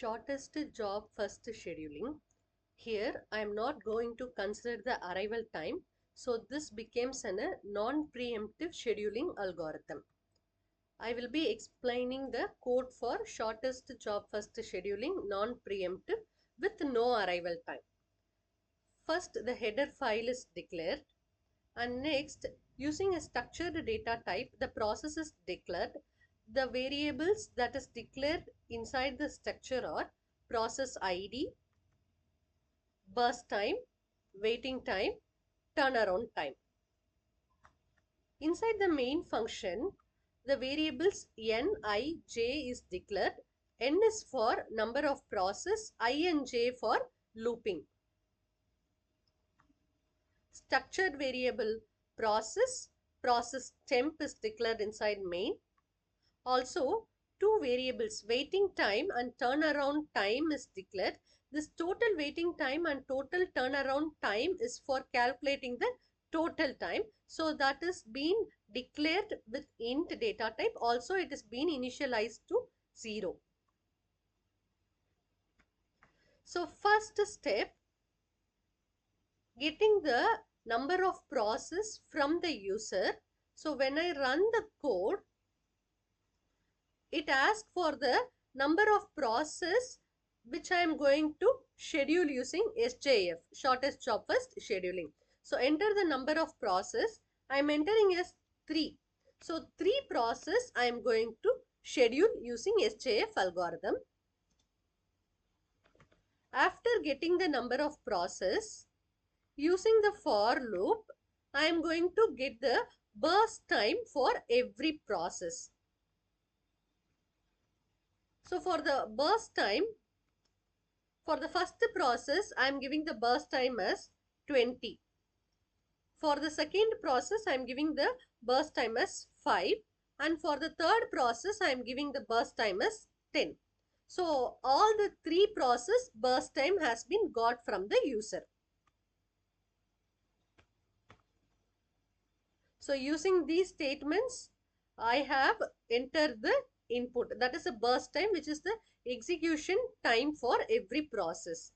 Shortest job first scheduling. Here I am not going to consider the arrival time, so this becomes a non-preemptive scheduling algorithm. I will be explaining the code for shortest job first scheduling non-preemptive with no arrival time. First, the header file is declared, and next, using a structured data type, the process is declared. The variables that is declared inside the structure are process ID, burst time, waiting time, turnaround time. Inside the main function, the variables n, I, j is declared. N is for number of process, I and j for looping. Structured variable process temp is declared inside main. Also, two variables waiting time and turnaround time is declared. This total waiting time and total turnaround time is for calculating the total time. So that is been declared with int data type. Also, it is been initialized to 0. So first step, getting the number of process from the user. So when I run the code, it asks for the number of process which I am going to schedule using SJF, shortest job first scheduling. So enter the number of process. I am entering as 3. So 3 process I am going to schedule using SJF algorithm. After getting the number of process, using the for loop, I am going to get the burst time for every process. So for the burst time, for the first process, I am giving the burst time as 20. For the second process, I am giving the burst time as 5. And for the third process, I am giving the burst time as 10. So all the 3 process burst time has been got from the user. So using these statements, I have entered the input, that is a burst time, which is the execution time for every process.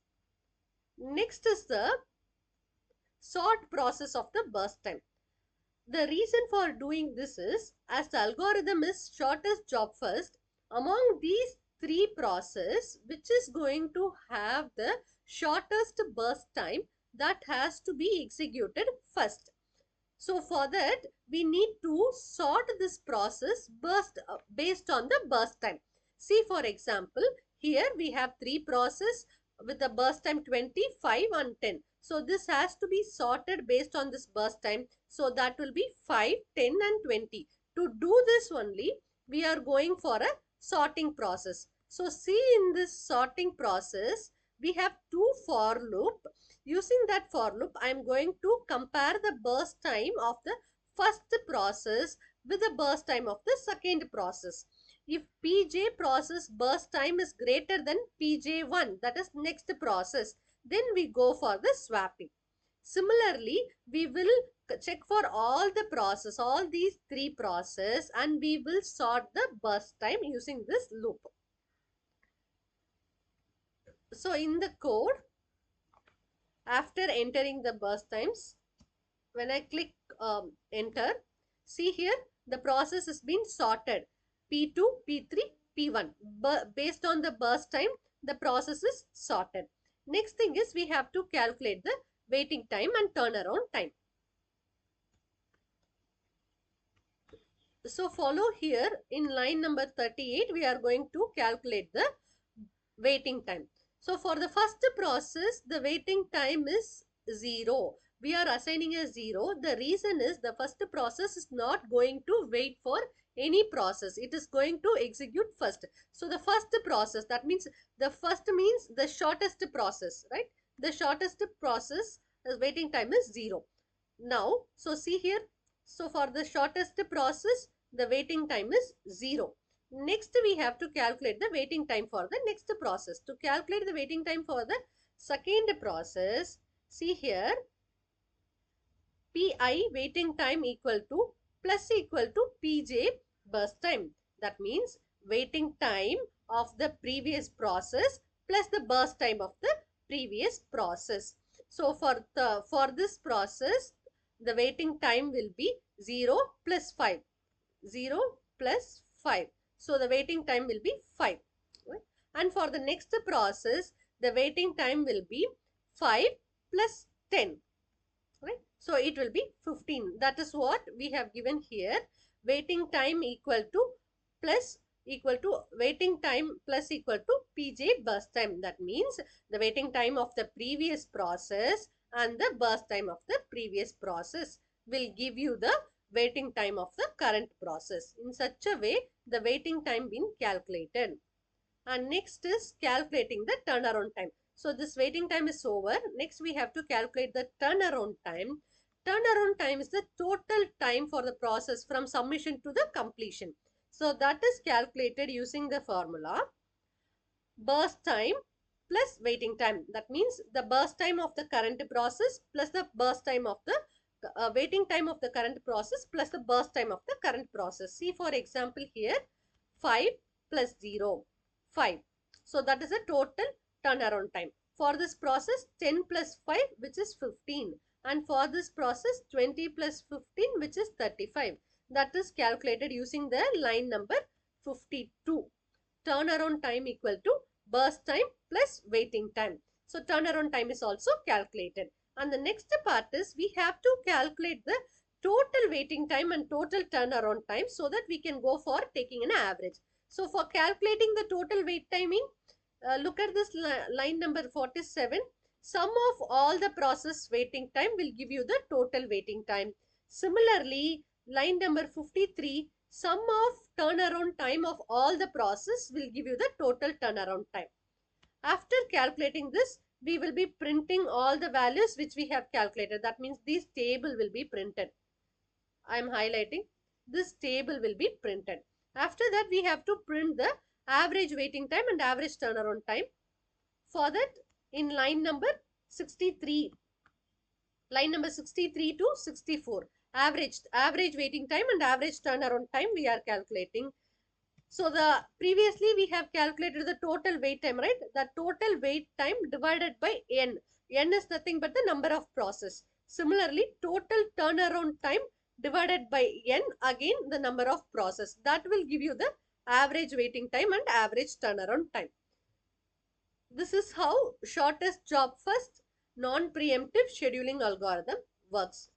Next is the sort process of the burst time. The reason for doing this is, as the algorithm is shortest job first, among these 3 processes, which is going to have the shortest burst time, that has to be executed first. So for that, we need to sort this process based on the burst time. See, for example, here we have 3 processes with the burst time 20, 5 and 10. So this has to be sorted based on this burst time. So that will be 5, 10 and 20. To do this only, we are going for a sorting process. So see, in this sorting process, we have 2 for loop. Using that for loop, I am going to compare the burst time of the first process with the burst time of the second process. If Pj process burst time is greater than Pj1, that is next process, then we go for the swapping. Similarly, we will check for all the process, all these 3 process, and we will sort the burst time using this loop. So in the code, after entering the burst times, when I click enter, see here the process has been sorted. P2, P3, P1. Based on the burst time, the process is sorted. Next thing is, we have to calculate the waiting time and turnaround time. So follow here in line number 38, we are going to calculate the waiting time. So for the first process, the waiting time is 0. We are assigning a 0. The reason is, the first process is not going to wait for any process. It is going to execute first. So the first process, that means the first means the shortest process, right? The shortest process waiting time is 0. Now, so see here. So for the shortest process, the waiting time is 0. Next, we have to calculate the waiting time for the next process. To calculate the waiting time for the second process, see here, Pi waiting time equal to Pj burst time. That means waiting time of the previous process plus the burst time of the previous process. So for this process, the waiting time will be 0 plus 5. 0 plus 5. So the waiting time will be 5. Right? And for the next process, the waiting time will be 5 plus 10. Right? So it will be 15. That is what we have given here. Waiting time equal to waiting time plus equal to PJ burst time. That means the waiting time of the previous process and the burst time of the previous process will give you the waiting time of the current process. In such a way, the waiting time been calculated. And next is calculating the turnaround time. So this waiting time is over. Next we have to calculate the turnaround time. Turnaround time is the total time for the process from submission to the completion. So that is calculated using the formula burst time plus waiting time. That means the burst time of the current process plus the burst time of the waiting time of the current process plus the burst time of the current process. See for example here 5 plus 0, 5. So that is a total turnaround time. For this process 10 plus 5 which is 15, and for this process 20 plus 15 which is 35. That is calculated using the line number 52. Turnaround time equal to burst time plus waiting time. So turnaround time is also calculated. And the next part is we have to calculate the total waiting time and total turnaround time so that we can go for taking an average. So for calculating the total wait timing, look at this line number 47. Sum of all the process waiting time will give you the total waiting time. Similarly, line number 53, sum of turnaround time of all the process will give you the total turnaround time. After calculating this, we will be printing all the values which we have calculated. That means this table will be printed. I am highlighting. This table will be printed. After that, we have to print the average waiting time and average turnaround time. For that, in line number 63 to 64, average waiting time and average turnaround time we are calculating. So the previously we have calculated the total wait time, right? The total wait time divided by n. N is nothing but the number of process. Similarly, total turnaround time divided by n, again the number of process. That will give you the average waiting time and average turnaround time. This is how shortest job first non-preemptive scheduling algorithm works.